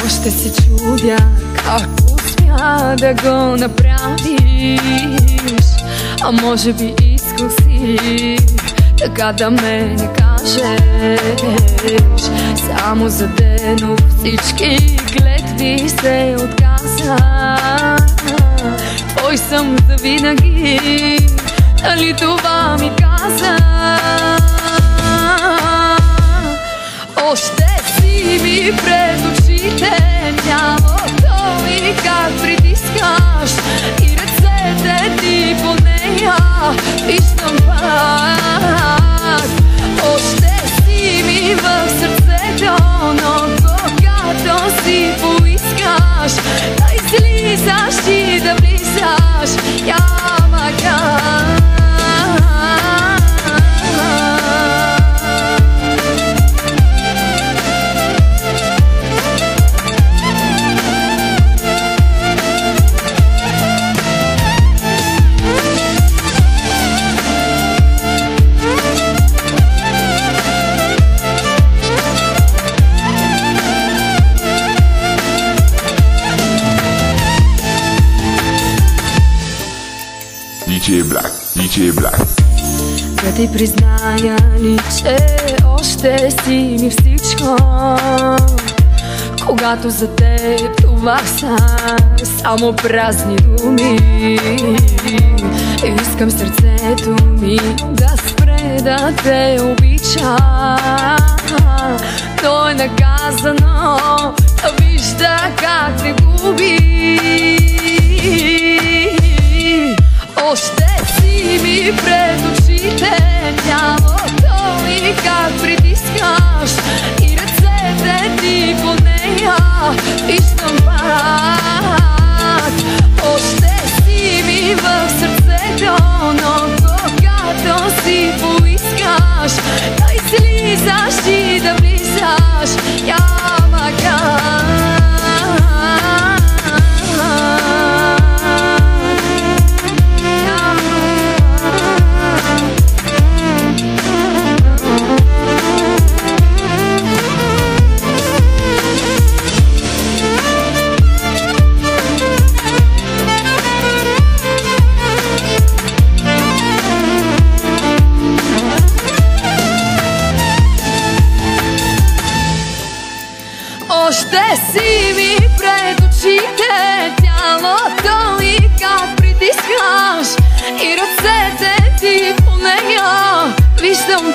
Още се чудя как успя да го направиш. А може би исках си така да ме не кажеш. Само за ден от всички гледви се отказа. Твой съм завинаги, нали това ми каза? Още си ми пред очите тялото и как притискаш и ръцете ти по нея виждам пак. Още си ми в сърцето, но когато си поискаш да излизаш и да влизаш, няма как. DJ Black. Да ти призная ли, че още си ми всичко, когато за теб това са само празни думи. Искам сърцето ми да спре да те обича. То е наказано да вижда как те губи. Още си ми пред очите тялото и как притискаш и ръцете ти по нея виждам пак. Още си ми в сърцето, но когато си поискаш да излизаш и да влизаш, няма как. Още си ми пред очите тялото и как притискаш и ръцете ти по нея виждам